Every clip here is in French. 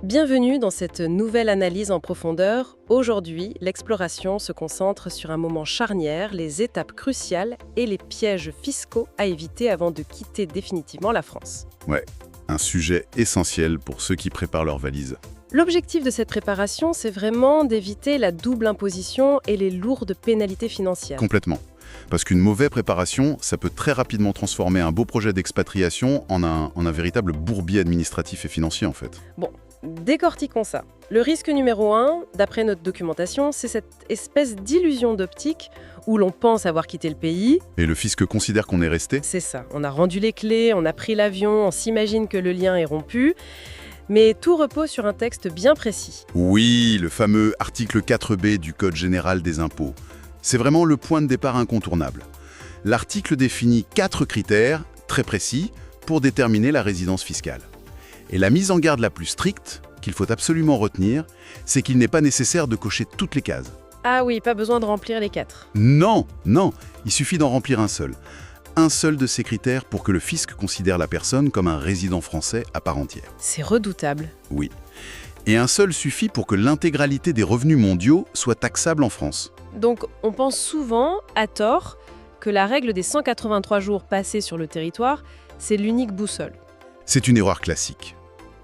Bienvenue dans cette nouvelle analyse en profondeur. Aujourd'hui, l'exploration se concentre sur un moment charnière, les étapes cruciales et les pièges fiscaux à éviter avant de quitter définitivement la France. Ouais, un sujet essentiel pour ceux qui préparent leurs valises. L'objectif de cette préparation, c'est vraiment d'éviter la double imposition et les lourdes pénalités financières. Complètement. Parce qu'une mauvaise préparation, ça peut très rapidement transformer un beau projet d'expatriation en un véritable bourbier administratif et financier en fait. Bon, décortiquons ça. Le risque numéro 1, d'après notre documentation, c'est cette espèce d'illusion d'optique où l'on pense avoir quitté le pays. Et le fisc considère qu'on est resté? C'est ça, on a rendu les clés, on a pris l'avion, on s'imagine que le lien est rompu. Mais tout repose sur un texte bien précis. Oui, le fameux article 4B du Code général des impôts. C'est vraiment le point de départ incontournable. L'article définit 4 critères, très précis, pour déterminer la résidence fiscale. Et la mise en garde la plus stricte, qu'il faut absolument retenir, c'est qu'il n'est pas nécessaire de cocher toutes les cases. Ah oui, pas besoin de remplir les 4. Non, il suffit d'en remplir un seul. Un seul de ces critères pour que le fisc considère la personne comme un résident français à part entière. C'est redoutable. Oui. Et un seul suffit pour que l'intégralité des revenus mondiaux soit taxable en France. Donc on pense souvent, à tort, que la règle des 183 jours passés sur le territoire, c'est l'unique boussole. C'est une erreur classique.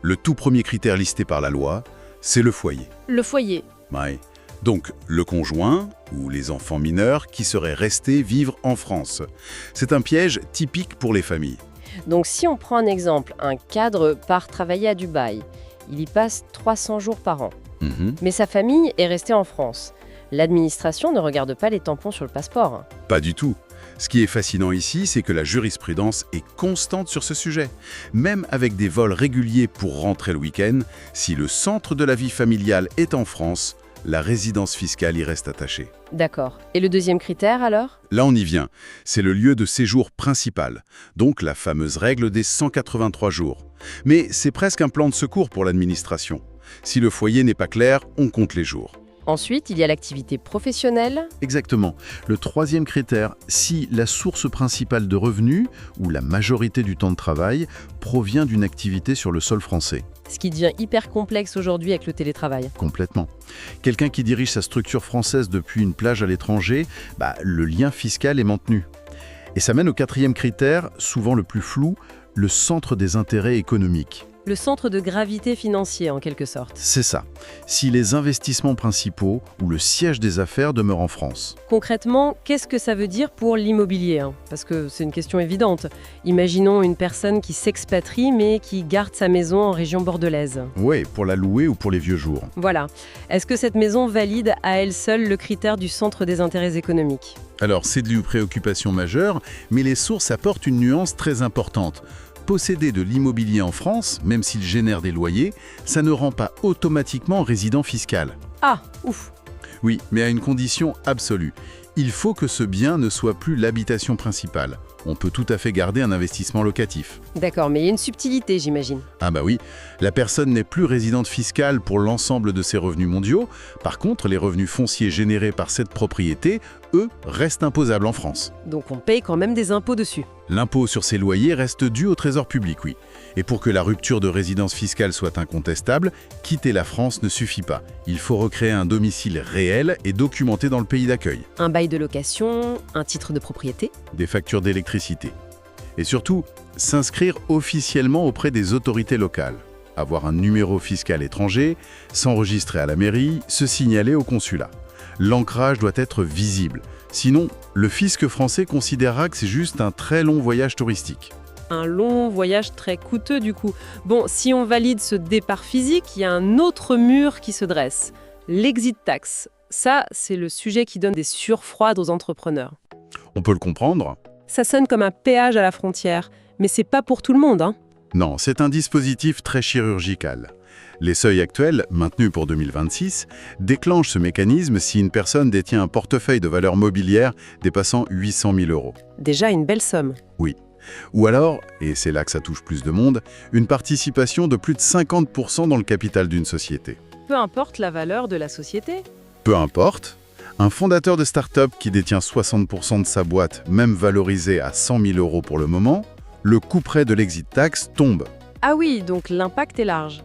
Le tout premier critère listé par la loi, c'est le foyer. Le foyer. Ouais. Donc, le conjoint ou les enfants mineurs qui seraient restés vivre en France. C'est un piège typique pour les familles. Donc si on prend un exemple, un cadre part travailler à Dubaï. Il y passe 300 jours par an. Mais sa famille est restée en France. L'administration ne regarde pas les tampons sur le passeport. Pas du tout. Ce qui est fascinant ici, c'est que la jurisprudence est constante sur ce sujet. Même avec des vols réguliers pour rentrer le week-end, si le centre de la vie familiale est en France, la résidence fiscale y reste attachée. D'accord. Et le deuxième critère alors ? Là, on y vient. C'est le lieu de séjour principal, donc la fameuse règle des 183 jours. Mais c'est presque un plan de secours pour l'administration. Si le foyer n'est pas clair, on compte les jours. Ensuite, il y a l'activité professionnelle. Exactement. Le troisième critère, si la source principale de revenus, ou la majorité du temps de travail, provient d'une activité sur le sol français. Ce qui devient hyper complexe aujourd'hui avec le télétravail. Complètement. Quelqu'un qui dirige sa structure française depuis une plage à l'étranger, le lien fiscal est maintenu. Et ça mène au quatrième critère, souvent le plus flou, le centre des intérêts économiques. Le centre de gravité financier, en quelque sorte. C'est ça. Si les investissements principaux ou le siège des affaires demeurent en France. Concrètement, qu'est-ce que ça veut dire pour l'immobilier ? Parce que c'est une question évidente. Imaginons une personne qui s'expatrie mais qui garde sa maison en région bordelaise. Oui, pour la louer ou pour les vieux jours. Voilà. Est-ce que cette maison valide à elle seule le critère du centre des intérêts économiques ? Alors, c'est une préoccupation majeure, mais les sources apportent une nuance très importante. Posséder de l'immobilier en France, même s'il génère des loyers, ça ne rend pas automatiquement résident fiscal. Ah, ouf. Oui, mais à une condition absolue. Il faut que ce bien ne soit plus l'habitation principale. On peut tout à fait garder un investissement locatif. D'accord, mais il y a une subtilité, j'imagine. Ah bah oui, la personne n'est plus résidente fiscale pour l'ensemble de ses revenus mondiaux. Par contre, les revenus fonciers générés par cette propriété, eux, restent imposables en France. Donc on paye quand même des impôts dessus. L'impôt sur ces loyers reste dû au Trésor public, oui. Et pour que la rupture de résidence fiscale soit incontestable, quitter la France ne suffit pas. Il faut recréer un domicile réel et documenté dans le pays d'accueil. Un bail de location, un titre de propriété. Des factures d'électricité. Et surtout, s'inscrire officiellement auprès des autorités locales. Avoir un numéro fiscal étranger, s'enregistrer à la mairie, se signaler au consulat. L'ancrage doit être visible. Sinon, le fisc français considérera que c'est juste un très long voyage touristique. Un long voyage très coûteux du coup. Bon, si on valide ce départ physique, il y a un autre mur qui se dresse. L'exit tax. Ça, c'est le sujet qui donne des surfroides aux entrepreneurs. On peut le comprendre. Ça sonne comme un péage à la frontière, mais c'est pas pour tout le monde, hein. Non, c'est un dispositif très chirurgical. Les seuils actuels, maintenus pour 2026, déclenchent ce mécanisme si une personne détient un portefeuille de valeurs mobilières dépassant 800 000 €. Déjà une belle somme. Oui. Ou alors, et c'est là que ça touche plus de monde, une participation de plus de 50% dans le capital d'une société. Peu importe la valeur de la société. Peu importe. Un fondateur de start-up qui détient 60% de sa boîte, même valorisée à 100 000 € pour le moment, le couperet de l'exit tax tombe. Ah oui, donc l'impact est large.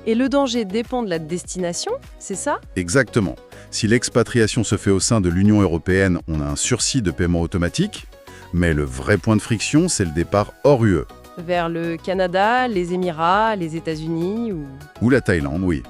Et le danger dépend de la destination, c'est ça? Exactement. Si l'expatriation se fait au sein de l'Union européenne, on a un sursis de paiement automatique, mais le vrai point de friction, c'est le départ hors UE. Vers le Canada, les Émirats, les États-Unis ou... Ou la Thaïlande, oui.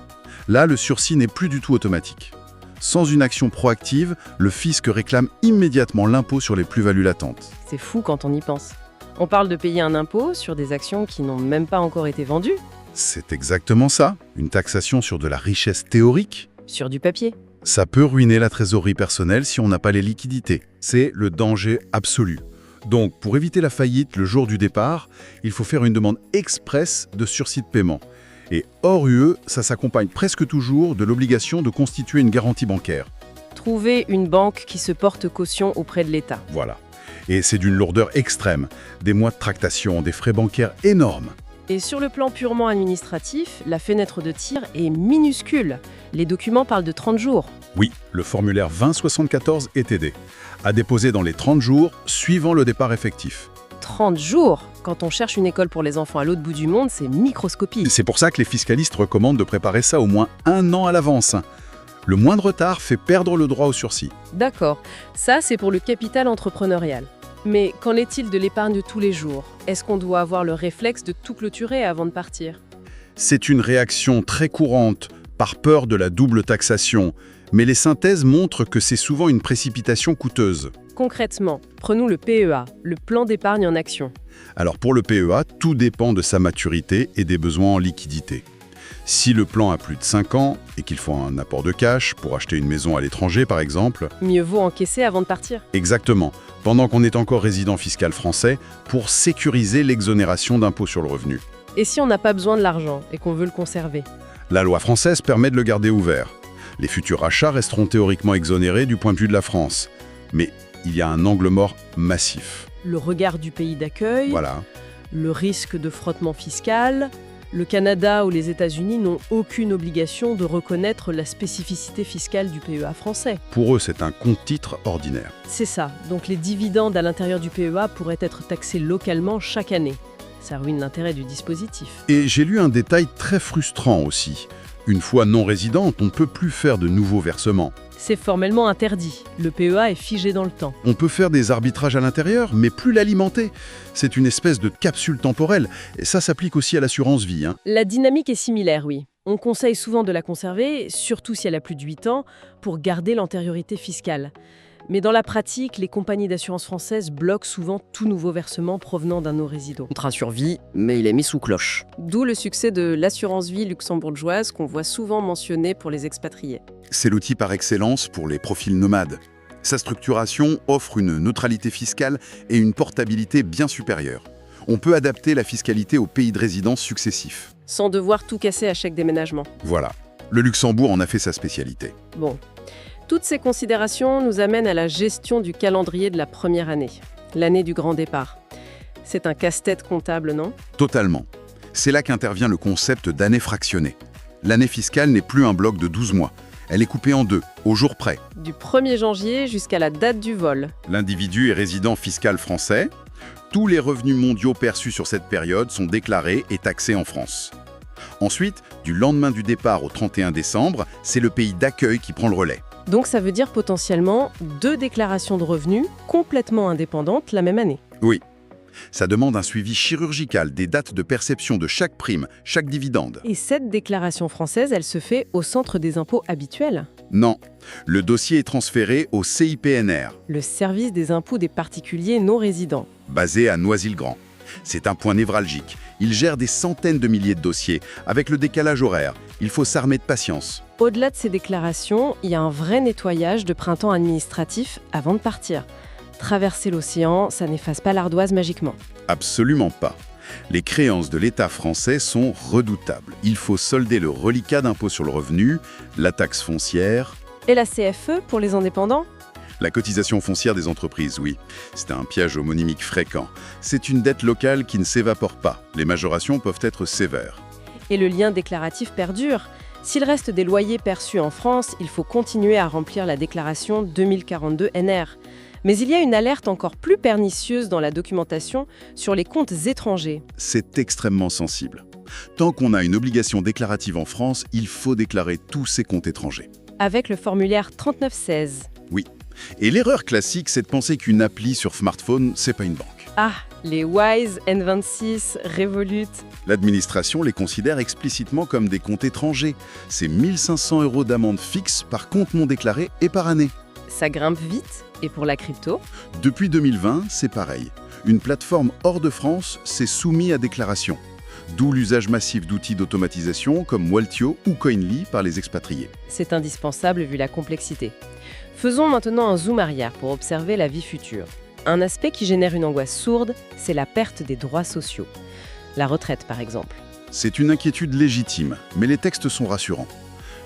Là, le sursis n'est plus du tout automatique. Sans une action proactive, le fisc réclame immédiatement l'impôt sur les plus-values latentes. C'est fou quand on y pense. On parle de payer un impôt sur des actions qui n'ont même pas encore été vendues, C'est exactement ça, une taxation sur de la richesse théorique. sur du papier. Ça peut ruiner la trésorerie personnelle si on n'a pas les liquidités. C'est le danger absolu. Donc, pour éviter la faillite le jour du départ, il faut faire une demande express de sursis de paiement. Et hors UE, ça s'accompagne presque toujours de l'obligation de constituer une garantie bancaire. Trouver une banque qui se porte caution auprès de l'État. Voilà. Et c'est d'une lourdeur extrême. Des mois de tractation, des frais bancaires énormes. Et sur le plan purement administratif, la fenêtre de tir est minuscule. Les documents parlent de 30 jours. Oui, le formulaire 2074 ETD, à déposer dans les 30 jours suivant le départ effectif. 30 jours! Quand on cherche une école pour les enfants à l'autre bout du monde, c'est microscopique. C'est pour ça que les fiscalistes recommandent de préparer ça au moins 1 an à l'avance. Le moindre retard fait perdre le droit au sursis. D'accord, ça c'est pour le capital entrepreneurial. Mais qu'en est-il de l'épargne de tous les jours? Est-ce qu'on doit avoir le réflexe de tout clôturer avant de partir? C'est une réaction très courante, par peur de la double taxation, mais les synthèses montrent que c'est souvent une précipitation coûteuse. Concrètement, prenons le PEA, le plan d'épargne en action. Alors pour le PEA, tout dépend de sa maturité et des besoins en liquidité. Si le plan a plus de 5 ans et qu'il faut un apport de cash pour acheter une maison à l'étranger par exemple, Mieux vaut encaisser avant de partir. exactement, pendant qu'on est encore résident fiscal français, pour sécuriser l'exonération d'impôt sur le revenu. Et si on n'a pas besoin de l'argent et qu'on veut le conserver? La loi française permet de le garder ouvert. Les futurs achats resteront théoriquement exonérés du point de vue de la France. Mais il y a un angle mort massif. Le regard du pays d'accueil, Voilà. le risque de frottement fiscal. Le Canada ou les États-Unis n'ont aucune obligation de reconnaître la spécificité fiscale du PEA français. Pour eux, c'est un compte-titre ordinaire. C'est ça, donc les dividendes à l'intérieur du PEA pourraient être taxés localement chaque année. Ça ruine l'intérêt du dispositif. Et j'ai lu un détail très frustrant aussi. Une fois non résidente, on ne peut plus faire de nouveaux versements. C'est formellement interdit. Le PEA est figé dans le temps. On peut faire des arbitrages à l'intérieur, mais plus l'alimenter. C'est une espèce de capsule temporelle. Et ça s'applique aussi à l'assurance vie. La dynamique est similaire, oui. On conseille souvent de la conserver, surtout si elle a plus de 8 ans, pour garder l'antériorité fiscale. Mais dans la pratique, les compagnies d'assurance françaises bloquent souvent tout nouveau versement provenant d'un non-résident. Contrat sur vie, mais il est mis sous cloche. D'où le succès de l'assurance vie luxembourgeoise qu'on voit souvent mentionnée pour les expatriés. C'est l'outil par excellence pour les profils nomades. Sa structuration offre une neutralité fiscale et une portabilité bien supérieure. On peut adapter la fiscalité aux pays de résidence successifs. Sans devoir tout casser à chaque déménagement. Voilà. Le Luxembourg en a fait sa spécialité. Bon. Toutes ces considérations nous amènent à la gestion du calendrier de la première année, l'année du grand départ. C'est un casse-tête comptable, non? Totalement. C'est là qu'intervient le concept d'année fractionnée. L'année fiscale n'est plus un bloc de 12 mois. Elle est coupée en deux, au jour près. Du 1er janvier jusqu'à la date du vol. L'individu est résident fiscal français. Tous les revenus mondiaux perçus sur cette période sont déclarés et taxés en France. Ensuite, du lendemain du départ au 31 décembre, c'est le pays d'accueil qui prend le relais. Donc ça veut dire potentiellement 2 déclarations de revenus complètement indépendantes la même année. Oui. Ça demande un suivi chirurgical des dates de perception de chaque prime, chaque dividende. Et cette déclaration française, elle se fait au centre des impôts habituel, Non. Le dossier est transféré au CIPNR, le service des impôts des particuliers non résidents. basé à Noisy-le-Grand. C'est un point névralgique. Il gère des centaines de milliers de dossiers. Avec le décalage horaire, il faut s'armer de patience. Au-delà de ces déclarations, il y a un vrai nettoyage de printemps administratif avant de partir. Traverser l'océan, ça n'efface pas l'ardoise magiquement. Absolument pas. Les créances de l'État français sont redoutables. Il faut solder le reliquat d'impôt sur le revenu, la taxe foncière, Et la CFE pour les indépendants? la cotisation foncière des entreprises, oui. C'est un piège homonymique fréquent. C'est une dette locale qui ne s'évapore pas. Les majorations peuvent être sévères. Et le lien déclaratif perdure. S'il reste des loyers perçus en France, il faut continuer à remplir la déclaration 2042 NR. Mais il y a une alerte encore plus pernicieuse dans la documentation sur les comptes étrangers. C'est extrêmement sensible. Tant qu'on a une obligation déclarative en France, il faut déclarer tous ses comptes étrangers. Avec le formulaire 3916. Oui. Et l'erreur classique, c'est de penser qu'une appli sur smartphone, c'est pas une banque. Ah, les Wise, N26, Revolut. L'administration les considère explicitement comme des comptes étrangers. C'est 1 500 € d'amende fixe par compte non déclaré et par année. Ça grimpe vite. Et pour la crypto? Depuis 2020, c'est pareil. Une plateforme hors de France s'est soumise à déclaration. D'où l'usage massif d'outils d'automatisation comme Waltio ou Coinly par les expatriés. C'est indispensable vu la complexité. Faisons maintenant un zoom arrière pour observer la vie future. Un aspect qui génère une angoisse sourde, c'est la perte des droits sociaux. La retraite, par exemple. C'est une inquiétude légitime, mais les textes sont rassurants.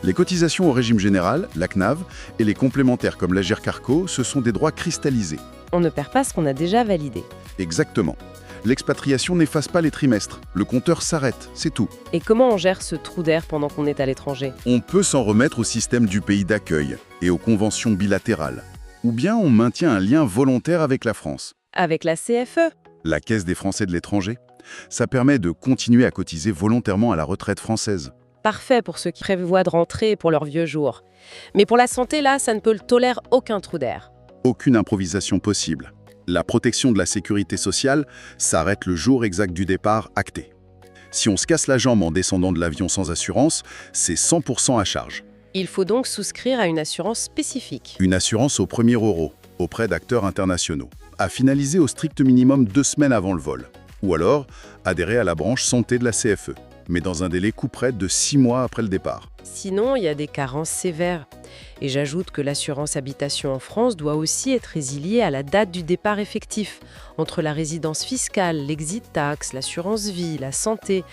Les cotisations au régime général, la CNAV, et les complémentaires comme l'Agirc-Arrco, ce sont des droits cristallisés. On ne perd pas ce qu'on a déjà validé. Exactement. L'expatriation n'efface pas les trimestres. Le compteur s'arrête, c'est tout. Et comment on gère ce trou d'air pendant qu'on est à l'étranger? On peut s'en remettre au système du pays d'accueil et aux conventions bilatérales. Ou bien on maintient un lien volontaire avec la France. Avec la CFE? La Caisse des Français de l'étranger. Ça permet de continuer à cotiser volontairement à la retraite française. Parfait pour ceux qui prévoient de rentrer pour leurs vieux jours. Mais pour la santé, là, ça ne peut tolérer aucun trou d'air. Aucune improvisation possible. La protection de la sécurité sociale s'arrête le jour exact du départ acté. Si on se casse la jambe en descendant de l'avion sans assurance, c'est 100% à charge. Il faut donc souscrire à une assurance spécifique. Une assurance au premier euro, auprès d'acteurs internationaux, à finaliser au strict minimum 2 semaines avant le vol. Ou alors, adhérer à la branche santé de la CFE, mais dans un délai couperet de 6 mois après le départ. Sinon, il y a des carences sévères. Et j'ajoute que l'assurance habitation en France doit aussi être résiliée à la date du départ effectif, entre la résidence fiscale, l'exit tax, l'assurance vie, la santé.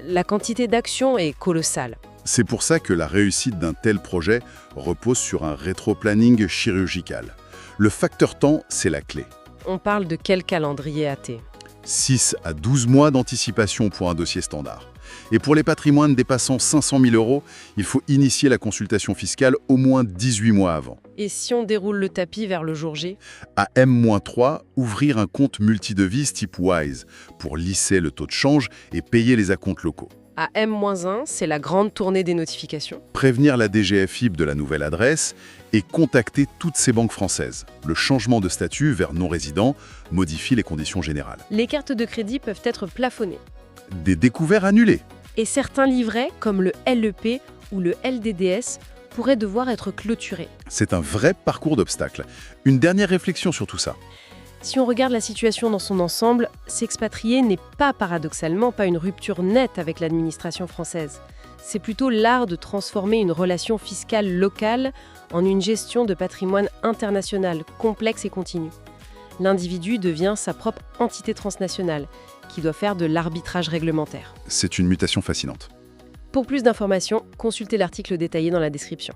La quantité d'actions est colossale. C'est pour ça que la réussite d'un tel projet repose sur un rétro-planning chirurgical. Le facteur temps, c'est la clé. On parle de quel calendrier AT? 6 à 12 mois d'anticipation pour un dossier standard. Et pour les patrimoines dépassant 500 000 €, il faut initier la consultation fiscale au moins 18 mois avant. Et si on déroule le tapis vers le jour J? À M-3, ouvrir un compte multidevises type Wise pour lisser le taux de change et payer les acomptes locaux. À M-1, c'est la grande tournée des notifications. Prévenir la DGFiP de la nouvelle adresse et contacter toutes ces banques françaises. Le changement de statut vers non-résident modifie les conditions générales. Les cartes de crédit peuvent être plafonnées. Des découverts annulés. Et certains livrets, comme le LEP ou le LDDS, pourraient devoir être clôturés. C'est un vrai parcours d'obstacles. Une dernière réflexion sur tout ça. Si on regarde la situation dans son ensemble, s'expatrier n'est pas paradoxalement pas une rupture nette avec l'administration française. C'est plutôt l'art de transformer une relation fiscale locale en une gestion de patrimoine international, complexe et continue. L'individu devient sa propre entité transnationale, qui doit faire de l'arbitrage réglementaire. C'est une mutation fascinante. Pour plus d'informations, consultez l'article détaillé dans la description.